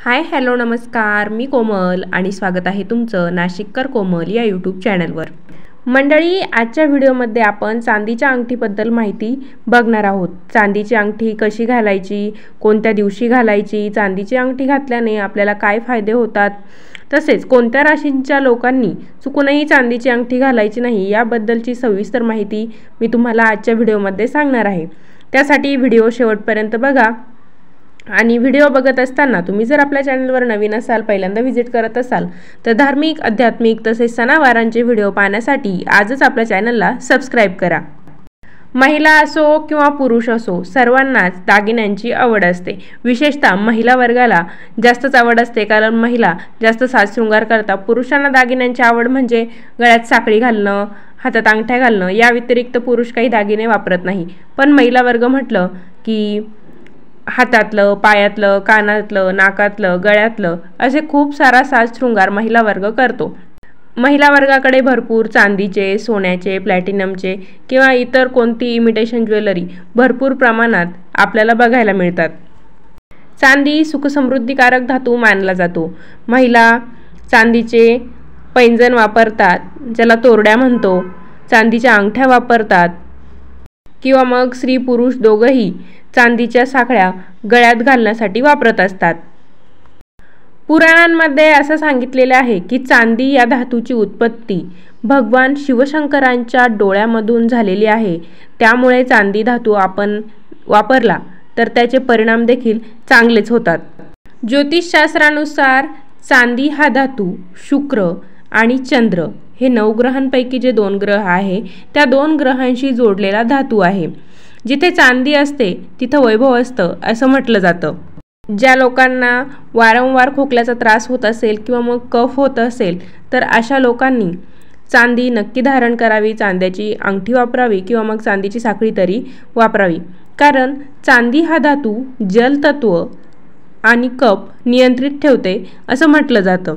Hi hello नमस्कार, मी कोमल आणि स्वागत आहे तुमचं नाशिककर कोमल या यूट्यूब चॅनलवर। मंडळी, आजच्या व्हिडिओमध्ये आपण चांदीच्या अंगठीबद्दल माहिती बघणार आहोत। चांदीची अंगठी कशी घालायची, कोणत्या दिवशी घालायची, चांदीची अंगठी घातल्याने आपल्याला काय फायदे होतात, तसेच कोणत्या राशींच्या लोकांनी चुकूनही चांदीची अंगठी घालायची नाही याबद्दलची सविस्तर माहिती मी तुम्हाला आजच्या व्हिडिओमध्ये सांगणार आहे। त्यासाठी व्हिडिओ शेवटपर्यंत बघा। आणि व्हिडिओ बघत असताना तुम्ही जर आपल्या चॅनलवर नवीन असाल, पहिल्यांदा व्हिजिट करत असाल, तर धार्मिक, आध्यात्मिक तसेच सणावारांचे व्हिडिओ पाहण्यासाठी आजच आपल्या चॅनलला सबस्क्राईब करा। महिला असो किंवा पुरुष असो, सर्वांनाच दागिन्यांची आवड असते। विशेषतः महिला वर्गाला जास्तच आवड असते, कारण महिला जास्त साजशृंगार करतात। पुरुषांना दागिन्यांची आवड म्हणजे गळ्यात साखळी घालणं, हातात अंगठ्या घालणं, या व्यतिरिक्त पुरुष काही दागिने वापरत नाही। पण महिला वर्ग म्हटलं की हातातलं, पायातलं, कानातलं, नाकातलं, गळ्यातलं असे खूप सारा साजशृंगार महिला वर्ग करतो। महिला वर्गाकडे भरपूर चांदीचे, सोन्याचे, प्लॅटिनमचे किंवा इतर कोणती इमिटेशन ज्वेलरी भरपूर प्रमाणात आपल्याला बघायला मिळतात। चांदी सुखसमृद्धीकारक धातू मानला जातो। महिला चांदीचे पैंजण वापरतात, ज्याला तोरड्या म्हणतो, चांदीच्या अंगठ्या वापरतात किंवा मग स्त्री पुरुष दोघंही चांदीच्या साखळ्या गळ्यात घालण्यासाठी वापरत असतात। पुराणांमध्ये असं सांगितलेले आहे की चांदी या धातूची उत्पत्ती भगवान शिवशंकरांच्या डोळ्यामधून झालेली आहे। त्यामुळे चांदी धातू आपण वापरला तर त्याचे परिणाम देखील चांगलेच होतात। ज्योतिषशास्त्रानुसार चांदी हा धातू शुक्र आणि चंद्र हे 9 ग्रहांपैकी जे 2 ग्रह आहे त्या 2 ग्रहांशी जोडलेला धातू आहे। जिथे चांदी असते तिथं वैभव असतं असं म्हटलं जातं। ज्या लोकांना वारंवार खोकल्याचा त्रास होत असेल किंवा मग कफ होत असेल तर अशा लोकांनी चांदी नक्की धारण करावी, चांद्याची अंगठी वापरावी किंवा मग चांदीची साखळी तरी वापरावी। कारण चांदी हा धातू जलतत्व आणि कफ नियंत्रित ठेवते असं म्हटलं जातं।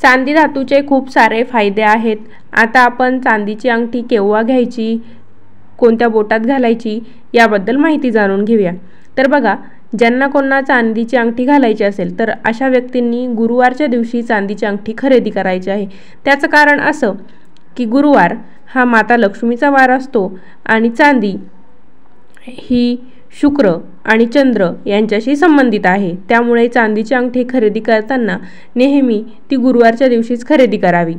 चांदी धातूचे खूप सारे फायदे आहेत। आता आपण चांदीची अंगठी केव्हा घ्यायची, कोणत्या बोटात घालायची याबद्दल माहिती जाणून घेऊया। तर बघा, ज्यांना कोणा चांदीची अंगठी घालायची असेल तर अशा व्यक्तींनी गुरुवारच्या दिवशी चांदीची अंगठी खरेदी करायची आहे। त्याचं कारण असं की गुरुवार हा माता लक्ष्मीचा वार असतो आणि चांदी ही शुक्र आणि चंद्र यांच्याशी संबंधित आहे। त्यामुळे चांदीची अंगठी खरेदी करताना नेहमी ती गुरुवारच्या दिवशीच खरेदी करावी।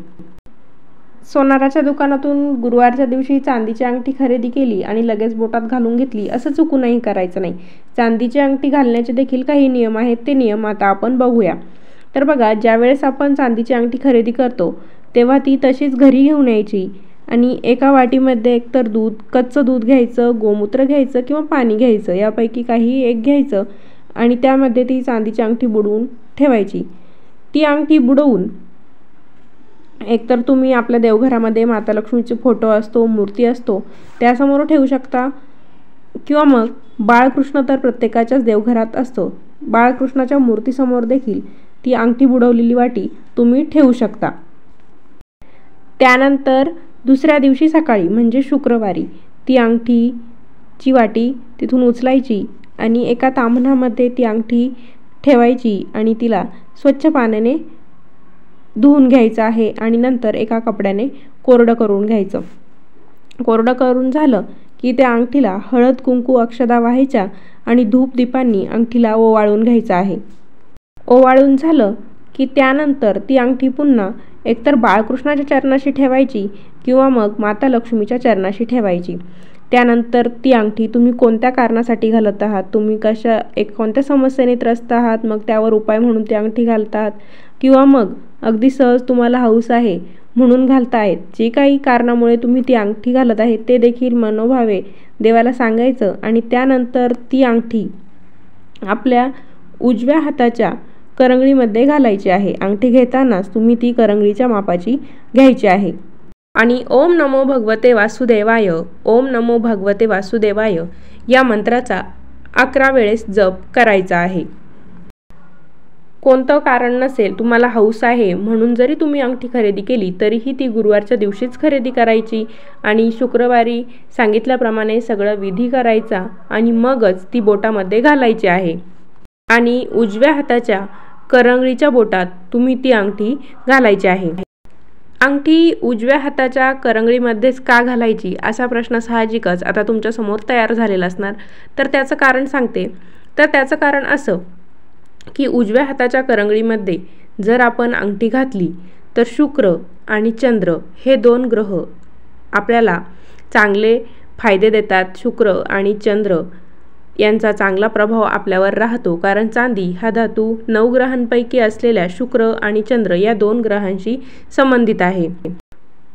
सोनाराच्या दुकानातून गुरुवारच्या दिवशी चांदीची अंगठी खरेदी केली आणि लगेच बोटात घालून घेतली असं चुकूनही करायचं नाही। चांदीची अंगठी घालण्याचे देखील काही नियम आहेत, ते नियम आता आपण बघूया। तर बघा, ज्यावेळेस आपण चांदीची अंगठी खरेदी करतो तेव्हा ती तशीच घरी घेऊन यायची आणि एका वाटीमध्ये एकतर दूध, कच्चं दूध घ्यायचं, गोमूत्र घ्यायचं किंवा पाणी घ्यायचं, यापैकी काही एक घ्यायचं आणि त्यामध्ये ती चांदीची अंगठी बुडवून ठेवायची। ती अंगठी बुडवून एकतर तुम्ही आपल्या देवघरामध्ये माता लक्ष्मीचे फोटो असतो, मूर्ती असतो त्यासमोर ठेवू शकता किंवा मग बाळकृष्ण तर प्रत्येकाच्याच देवघरात असतो, बाळकृष्णाच्या मूर्तीसमोर देखील ती अंगठी बुडवलेली वाटी तुम्ही ठेवू शकता। त्यानंतर दुसऱ्या दिवशी सकाळी म्हणजे शुक्रवारी ती अंगठीची वाटी तिथून उचलायची आणि एका ताम्हणामध्ये ती अंगठी ठेवायची आणि तिला स्वच्छ पाण्याने धुवून घ्यायचं आहे आणि नंतर एका कपड्याने कोरडं करून घ्यायचं। कोरडं करून झालं की त्या अंगठीला हळद, कुंकू, अक्षदा वाहायच्या आणि धूप दीपांनी अंगठीला ओवाळून घ्यायचं आहे। ओवाळून झालं की त्यानंतर ती अंगठी पुन्हा एकतर बाळकृष्णाच्या चरणाशी ठेवायची किंवा मग माता लक्ष्मीच्या चरणाशी ठेवायची। त्यानंतर ती अंगठी तुम्ही कोणत्या कारणासाठी घालत आहात, तुम्ही कोणत्या समस्येने त्रस्त आहात, मग त्यावर उपाय म्हणून ती अंगठी घालतात किंवा मग अगदी सहज तुम्हाला हौस आहे म्हणून घालतायत, जे काही कारणामुळे तुम्ही ती अंगठी घालत आहे ते देखील मनोभावे देवाला सांगायचं आणि त्यानंतर ती अंगठी आपल्या उजव्या हाताच्या करंगळीमध्ये घालायची आहे। अंगठी घेतानाच तुम्ही ती करंगळीच्या मापाची घ्यायची आहे आणि ओम नमो भगवते वासुदेवाय, ओम नमो भगवते वासुदेवाय या मंत्राचा 11 वेळेस जप करायचा आहे। कोणतं कारण नसेल, तुम्हाला हौस आहे म्हणून जरी तुम्ही अंगठी खरेदी केली तरीही ती गुरुवारच्या दिवशीच खरेदी करायची आणि शुक्रवारी सांगितल्याप्रमाणे सगळं विधी करायचा आणि मगच ती बोटामध्ये घालायची आहे। आणि उजव्या हाताच्या करंगळीच्या बोटात तुम्ही ती अंगठी घालायची आहे। अंगठी उजव्या हाताच्या करंगळीमध्येच का घालायची असा प्रश्न साहजिकच आता तुमच्या समोर तयार झालेला असणार। तर त्याचं कारण सांगते। तर त्याचं कारण असं की उजव्या हाताच्या करंगळीमध्ये जर आपण अंगठी घातली तर शुक्र आणि चंद्र हे 2 ग्रह आपल्याला चांगले फायदे देतात। शुक्र आणि चंद्र यांचा चांगला प्रभाव आपल्यावर राहतो, कारण चांदी हा धातू 9 ग्रहांपैकी असलेल्या शुक्र आणि चंद्र या 2 ग्रहांशी संबंधित आहे।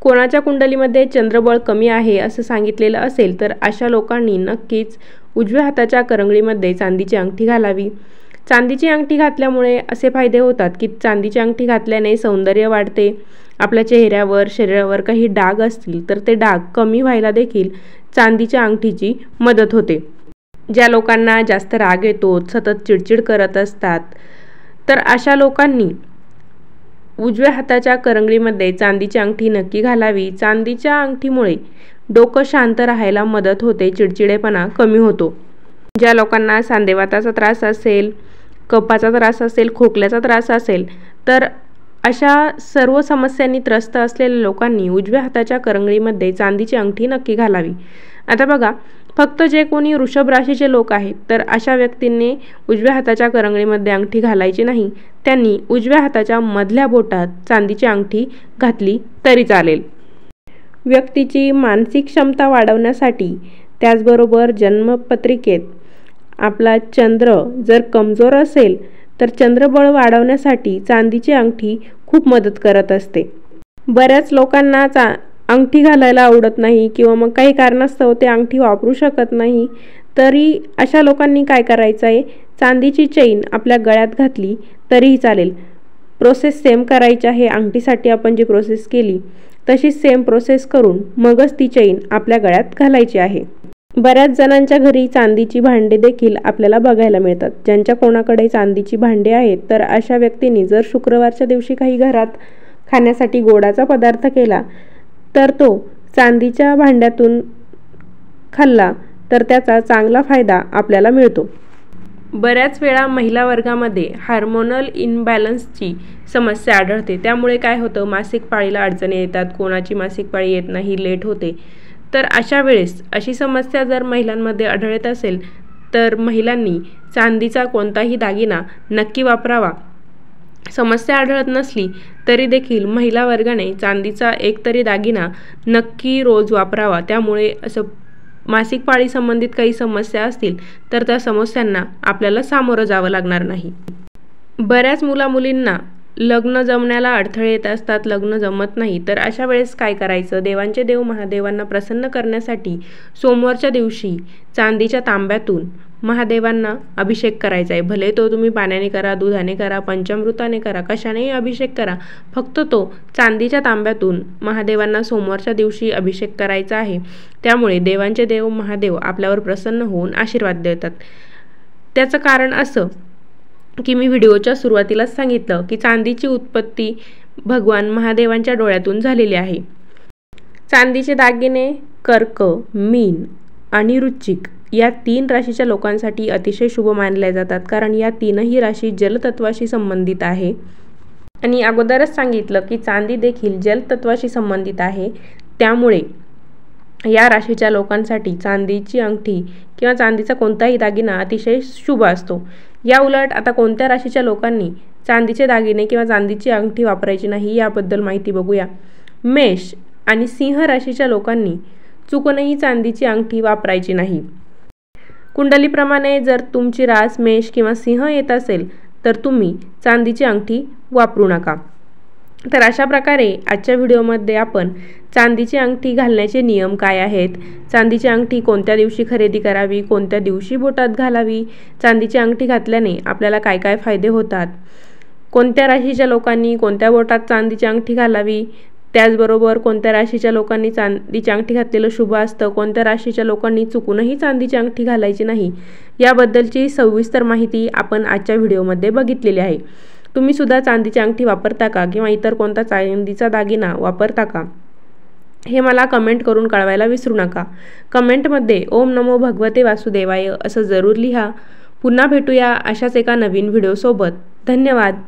कोणाच्या कुंडलीमध्ये चंद्रबळ कमी आहे असं सांगितलेलं असेल तर अशा लोकांनी नक्कीच उजव्या हाताच्या करंगळीमध्ये चांदीची अंगठी घालावी। चांदीची अंगठी घातल्यामुळे असे फायदे होतात की चांदीची अंगठी घातल्याने सौंदर्य वाढते। आपल्या चेहऱ्यावर शरीरावर काही डाग असतील तर ते डाग कमी व्हायला देखील चांदीच्या अंगठीची मदत होते। ज्या लोकांना जास्त राग येतो, सतत चिडचिड करत असतात, तर अशा लोकांनी उजव्या हाताच्या करंगळीमध्ये चांदीची अंगठी नक्की घालावी। चांदीच्या अंगठीमुळे डोकं शांत राहायला मदत होते, चिडचिडेपणा कमी होतो। ज्या लोकांना सांधेवाताचा त्रास असेल, कफाचा त्रास असेल, खोकल्याचा त्रास असेल, तर अशा सर्व समस्यांनी त्रस्त असलेल्या लोकांनी उजव्या हाताच्या करंगळीमध्ये चांदीची अंगठी नक्की घालावी। आता बघा, फक्त जे कोणी वृषभ राशीचे लोक आहेत तर अशा व्यक्तींनी उजव्या हाताच्या करंगळीमध्ये अंगठी घालायची नाही। त्यांनी उजव्या हाताच्या मधल्या बोटात चांदीची अंगठी घातली तरी चालेल। व्यक्तीची मानसिक क्षमता वाढवण्यासाठी, त्याचबरोबर जन्मपत्रिकेत आपला चंद्र जर कमजोर असेल तर चंद्रबळ वाढवण्यासाठी चांदीची अंगठी खूप मदत करत असते। बऱ्याच लोकांना अंगठी घालायला आवडत नाही किंवा मग काही कारणास्तव ते अंगठी वापरू शकत नाही, तरी अशा लोकांनी काय करायचं आहे, चांदीची चेन आपल्या गळ्यात घातली तरीही चालेल। प्रोसेस सेम करायची आहे। अंगठीसाठी आपण जी प्रोसेस केली तशीच सेम प्रोसेस करून मगच ती चेन आपल्या गळ्यात घालायची आहे। बऱ्याच जणांच्या घरी चांदीची भांडे देखील आपल्याला बघायला मिळतात। ज्यांच्या कोणाकडे चांदीची भांडे आहेत तर अशा व्यक्तींनी जर शुक्रवारच्या दिवशी काही घरात खाण्यासाठी गोडाचा पदार्थ केला तर तो चांदीच्या भांड्यातून खाल्ला तर त्याचा चांगला फायदा आपल्याला मिळतो। बऱ्याच वेळा महिला वर्गामध्ये हार्मोनल इनबॅलन्सची समस्या आढळते। त्यामुळे काय होतं, मासिक पाळीला अडचणी येतात, कोणाची मासिक पाळी येत नाही, लेट होते। तर अशा वेळेस अशी समस्या जर महिलांमध्ये आढळत असेल तर महिलांनी चांदीचा कोणताही दागिना नक्की वापरावा। समस्या आढळत नसली तरी देखील महिला वर्गाने चांदीचा एक तरी दागिना नक्की रोज वापरावा। त्यामुळे असं मासिक पाळी संबंधित काही समस्या असतील तर त्या समस्यांना आपल्याला सामोरं जावं लागणार नाही। बऱ्याच मुलींना लग्न जमण्याला अडथळे येत असतात, लग्न जमत नाही, तर अशा वेळेस काय करायचं, देवांचे देव महादेवांना प्रसन्न करण्यासाठी सोमवारच्या दिवशी चांदीच्या तांब्यातून महादेवांना अभिषेक करायचा आहे। भले तो तुम्ही पाण्याने करा, दुधाने करा, पंचामृताने करा, कशानेही अभिषेक करा, फक्त तो चांदीच्या तांब्यातून महादेवांना सोमवारच्या दिवशी अभिषेक करायचा आहे। त्यामुळे देवांचे देव महादेव आपल्यावर प्रसन्न होऊन आशीर्वाद देतात। त्याचं कारण असं की मी व्हिडिओच्या सुरुवातीलाच सांगितलं की चांदीची उत्पत्ती भगवान महादेवांच्या डोळ्यातून झालेली आहे। चांदीचे दागिने कर्क, मीन आणि वृश्चिक या 3 राशीच्या लोकांसाठी अतिशय शुभ मानले जातात, कारण या 3ही राशी जलतत्वाशी संबंधित आहे। आणि अगोदरच सांगितलं की चांदी देखील जलतत्वाशी संबंधित आहे। त्यामुळे या राशीच्या लोकांसाठी चांदीची अंगठी किंवा चांदीचा कोणताही दागिना अतिशय शुभ असतो। या उलट आता कोणत्या राशीच्या लोकांनी चांदीचे दागिने किंवा चांदीची अंगठी वापरायची नाही याबद्दल माहिती बघूया। मेष आणि सिंह राशीच्या लोकांनी चुकूनही चांदीची अंगठी वापरायची नाही। कुंडलीप्रमाणे जर तुमची रास मेष किंवा सिंह येत असेल तर तुम्ही चांदीची अंगठी वापरू नका। तर अशा प्रकारे आजच्या व्हिडिओमध्ये आपण चांदीची अंगठी घालण्याचे नियम काय आहेत, चांदीची अंगठी कोणत्या दिवशी खरेदी करावी, कोणत्या दिवशी बोटात घालावी, चांदीची अंगठी घातल्याने आपल्याला काय काय फायदे होतात, कोणत्या राशीच्या लोकांनी कोणत्या बोटात चांदीची अंगठी घालावी, त्याचबरोबर कोणत्या राशीच्या लोकांनी चांदीची अंगठी घातलेलं शुभ असतं, कोणत्या राशीच्या लोकांनी चुकूनही चांदीची अंगठी घालायची नाही, याबद्दलची सविस्तर माहिती आपण आजच्या व्हिडिओमध्ये बघितलेली आहे। तुम्ही सुद्धा चांदीची अंगठी वापरता का किंवा इतर कोणता चांदीचा दागिना वापरता का, हे मला कमेंट करून कळवायला विसरू नका। कमेंटमध्ये ओम नमो भगवते वासुदेवाय असं जरूर लिहा। पुन्हा भेटूया अशाच एका नवीन व्हिडिओसोबत। धन्यवाद.